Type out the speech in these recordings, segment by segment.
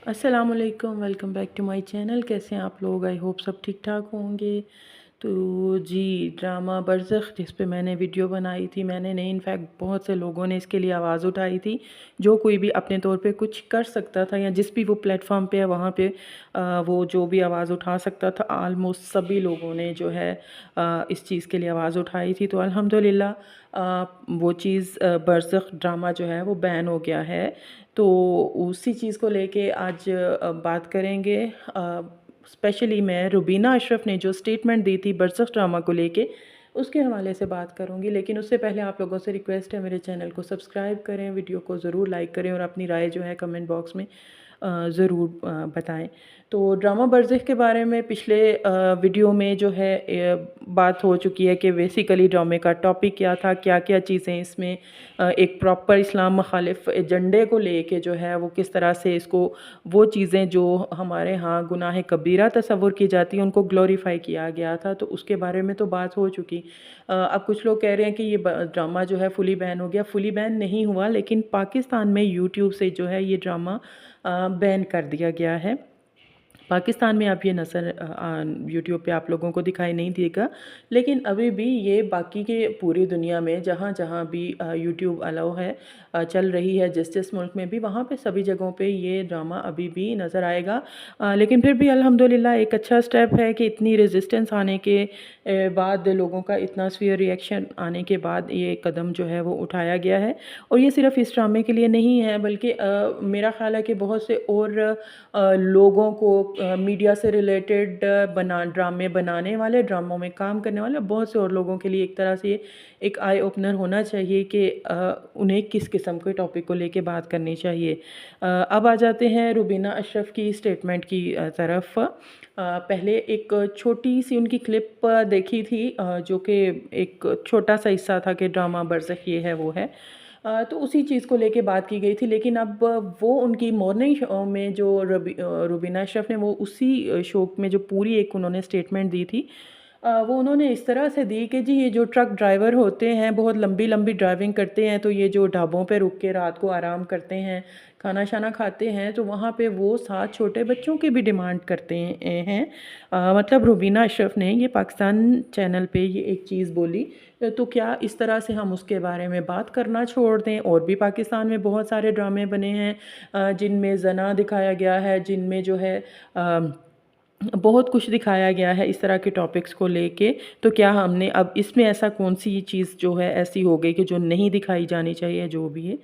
अस्सलाम वालेकुम, welcome back to my channel. कैसे हैं आप लोग? आई होप सब ठीक ठाक होंगे। तो जी, ड्रामा बरज़ख जिस पे मैंने वीडियो बनाई थी, मैंने नहीं, इनफैक्ट बहुत से लोगों ने इसके लिए आवाज़ उठाई थी। जो कोई भी अपने तौर पे कुछ कर सकता था या जिस भी वो प्लेटफॉर्म पे है वहाँ पे वो जो भी आवाज़ उठा सकता था, आलमोस्ट सभी लोगों ने जो है इस चीज़ के लिए आवाज़ उठाई थी। तो अल्हम्दुलिल्लाह वो चीज़ बरज़ख ड्रामा जो है वो बैन हो गया है। तो उसी चीज़ को लेके आज बात करेंगे। स्पेशली मैं रुबीना अशरफ ने जो स्टेटमेंट दी थी बरसक ड्रामा को लेके, उसके हवाले से बात करूंगी। लेकिन उससे पहले आप लोगों से रिक्वेस्ट है, मेरे चैनल को सब्सक्राइब करें, वीडियो को ज़रूर लाइक करें और अपनी राय जो है कमेंट बॉक्स में ज़रूर बताएं। तो ड्रामा बरज़ख के बारे में पिछले वीडियो में जो है बात हो चुकी है कि बेसिकली ड्रामे का टॉपिक क्या था, क्या क्या चीज़ें इसमें एक प्रॉपर इस्लाम मुखालिफ एजेंडे को लेके जो है वो किस तरह से इसको, वो चीज़ें जो हमारे यहाँ गुनाह कबीरा तस्वुर की जाती हैं उनको ग्लोरीफाई किया गया था। तो उसके बारे में तो बात हो चुकी। अब कुछ लोग कह रहे हैं कि ये ड्रामा जो है फुली बैन हो गया। फुली बैन नहीं हुआ, लेकिन पाकिस्तान में यूट्यूब से जो है ये ड्रामा बैन कर दिया गया है। पाकिस्तान में अब ये नज़र यूट्यूब पे आप लोगों को दिखाई नहीं देगा, लेकिन अभी भी ये बाकी के पूरी दुनिया में जहाँ जहाँ भी यूट्यूब अलाउ है, चल रही है, जिस जिस मुल्क में भी, वहाँ पे सभी जगहों पे ये ड्रामा अभी भी नज़र आएगा। लेकिन फिर भी अल्हम्दुलिल्लाह एक अच्छा स्टेप है कि इतनी रेजिस्टेंस आने के बाद, लोगों का इतना स्वीयर रिएक्शन आने के बाद ये कदम जो है वो उठाया गया है। और ये सिर्फ इस ड्रामे के लिए नहीं है, बल्कि मेरा ख़्याल है कि बहुत से और लोगों को, मीडिया से रिलेटेड ड्रामे बनाने वाले, ड्रामों में काम करने वाले बहुत से और लोगों के लिए एक तरह से एक आई ओपनर होना चाहिए कि उन्हें किस किस्म के टॉपिक को लेके बात करनी चाहिए। अब आ जाते हैं रुबीना अशरफ की स्टेटमेंट की तरफ। पहले एक छोटी सी उनकी क्लिप देखी थी, जो कि एक छोटा सा हिस्सा था कि ड्रामा बरज़ख ये है वो है। तो उसी चीज़ को लेके बात की गई थी। लेकिन अब वो उनकी मॉर्निंग शो में जो रुबीना अशरफ ने वो उसी शो में जो पूरी एक उन्होंने स्टेटमेंट दी थी, वो उन्होंने इस तरह से दी कि जी, ये जो ट्रक ड्राइवर होते हैं बहुत लंबी लंबी ड्राइविंग करते हैं, तो ये जो ढाबों पे रुक के रात को आराम करते हैं, खाना शाना खाते हैं, तो वहाँ पे वो साथ छोटे बच्चों की भी डिमांड करते हैं। मतलब रुबीना अशरफ ने ये पाकिस्तान चैनल पे ये एक चीज़ बोली। तो क्या इस तरह से हम उसके बारे में बात करना छोड़ दें? और भी पाकिस्तान में बहुत सारे ड्रामे बने हैं जिनमें ज़ना दिखाया गया है, जिनमें जो है बहुत कुछ दिखाया गया है इस तरह के टॉपिक्स को लेके। तो क्या हमने अब इसमें ऐसा कौन सी चीज़ जो है ऐसी हो गई कि जो नहीं दिखाई जानी चाहिए? जो भी है,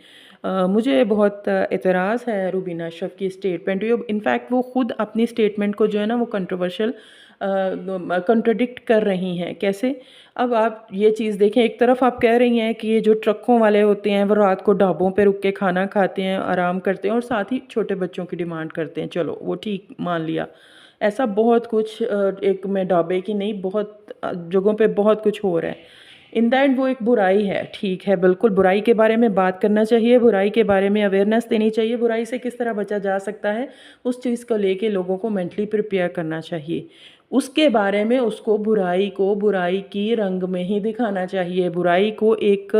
मुझे बहुत एतराज़ है रुबीना अशरफ की स्टेटमेंट। इनफैक्ट वो ख़ुद अपनी स्टेटमेंट को जो है ना वो कंट्रोवर्शियल कंट्रडिक्ट कर रही हैं। कैसे? अब आप ये चीज़ देखें, एक तरफ आप कह रही हैं कि ये जो ट्रकों वाले होते हैं वो रात को ढाबों पे रुक के खाना खाते हैं, आराम करते हैं और साथ ही छोटे बच्चों की डिमांड करते हैं। चलो वो ठीक मान लिया। ऐसा बहुत कुछ एक में ढाबे की नहीं, बहुत जगहों पे बहुत कुछ हो रहा है। इन द एंड वो एक बुराई है, ठीक है, बिल्कुल बुराई के बारे में बात करना चाहिए, बुराई के बारे में अवेयरनेस देनी चाहिए, बुराई से किस तरह बचा जा सकता है उस चीज़ को लेके लोगों को मेंटली प्रिपेयर करना चाहिए। उसके बारे में उसको बुराई को बुराई की रंग में ही दिखाना चाहिए, बुराई को एक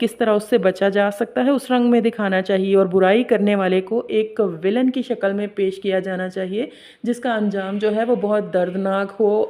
किस तरह उससे बचा जा सकता है उस रंग में दिखाना चाहिए, और बुराई करने वाले को एक विलन की शक्ल में पेश किया जाना चाहिए जिसका अंजाम जो है वो बहुत दर्दनाक हो,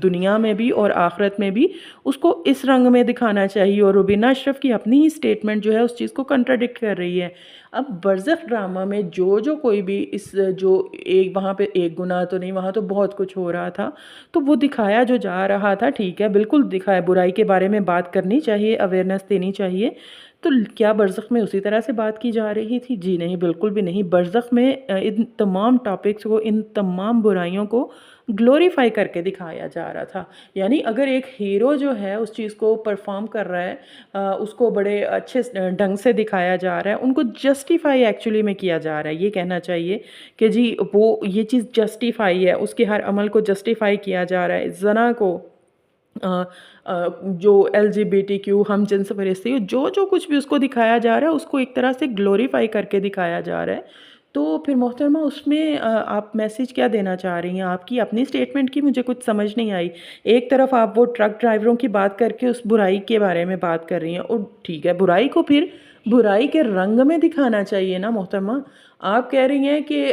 दुनिया में भी और आखिरत में भी। उसको इस रंग में दिखाना चाहिए। और रुबीना अशरफ की अपनी ही स्टेटमेंट जो है उस चीज़ को कंट्राडिक्ट कर रही है। अब बरज़ख ड्रामा में जो कोई भी इस जो एक वहाँ पे एक गुनाह तो नहीं, वहाँ तो बहुत कुछ हो रहा था, तो वो दिखाया जो जा रहा था, ठीक है, बिल्कुल दिखाया, बुराई के बारे में बात करनी चाहिए, अवेयरनेस देनी चाहिए। तो क्या बरज़ख में उसी तरह से बात की जा रही थी? जी नहीं, बिल्कुल भी नहीं। बरज़ख में इन तमाम टॉपिक्स को, इन तमाम बुराइयों को ग्लोरीफाई करके दिखाया जा रहा था। यानी अगर एक हीरो जो है उस चीज़ को परफॉर्म कर रहा है, उसको बड़े अच्छे ढंग से दिखाया जा रहा है, उनको जस्टिफाई एक्चुअली में किया जा रहा है। ये कहना चाहिए कि जी वो ये चीज़ जस्टिफाई है, उसके हर अमल को जस्टिफाई किया जा रहा है। ज़ना को जो LGBTQ हम जिनसे परस्ती, जो कुछ भी उसको दिखाया जा रहा है उसको एक तरह से ग्लोरीफाई करके दिखाया जा रहा है। तो फिर मोहतरमा उसमें आप मैसेज क्या देना चाह रही हैं? आपकी अपनी स्टेटमेंट की मुझे कुछ समझ नहीं आई। एक तरफ आप वो ट्रक ड्राइवरों की बात करके उस बुराई के बारे में बात कर रही हैं, और ठीक है, बुराई को फिर बुराई के रंग में दिखाना चाहिए ना मोहतरमा। आप कह रही हैं कि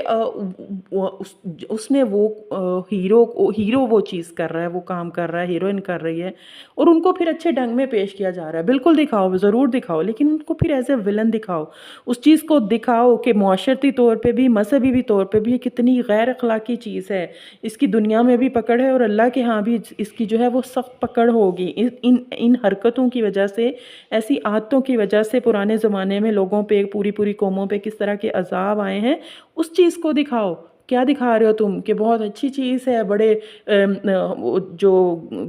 उसने वो हीरो वो चीज़ कर रहा है, वो काम कर रहा है, हीरोइन कर रही है, और उनको फिर अच्छे ढंग में पेश किया जा रहा है। बिल्कुल दिखाओ, ज़रूर दिखाओ, लेकिन उनको फिर एज ए विलन दिखाओ। उस चीज़ को दिखाओ कि मुआशरती तौर पे भी, मजहबी भी तौर पे भी ये कितनी गैर अखलाकी चीज़ है। इसकी दुनिया में भी पकड़ है और अल्लाह के यहाँ भी इसकी जो है वो सख्त पकड़ होगी। इन इन हरकतों की वजह से, ऐसी आदतों की वजह से पुराने ज़माने में लोगों पे, पूरी पूरी कौमों पे किस तरह के अज़ाब आए हैं, उस चीज़ को दिखाओ। क्या दिखा रहे हो तुम कि बहुत अच्छी चीज़ है, बड़े जो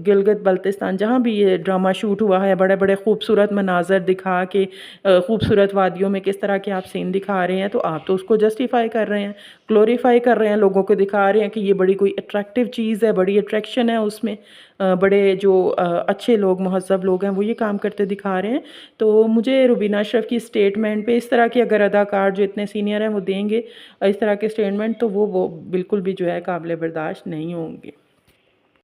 गिलगित बल्तिस्तान जहाँ भी ये ड्रामा शूट हुआ है, बड़े बड़े खूबसूरत मनाजर दिखा के, खूबसूरत वादियों में किस तरह के आप सीन दिखा रहे हैं, तो आप तो उसको जस्टिफाई कर रहे हैं, ग्लोरीफाई कर रहे हैं, लोगों को दिखा रहे हैं कि ये बड़ी कोई अट्रैक्टिव चीज़ है, बड़ी अट्रैक्शन है उसमें। बड़े जो अच्छे लोग, महज़ब लोग हैं, वो ये काम करते दिखा रहे हैं। तो मुझे रुबीना अशरफ की स्टेटमेंट पे, इस तरह के अगर अदाकार जो इतने सीनियर हैं वो देंगे इस तरह के स्टेटमेंट, तो वो बिल्कुल भी जो है काबिल बर्दाश्त नहीं होंगे।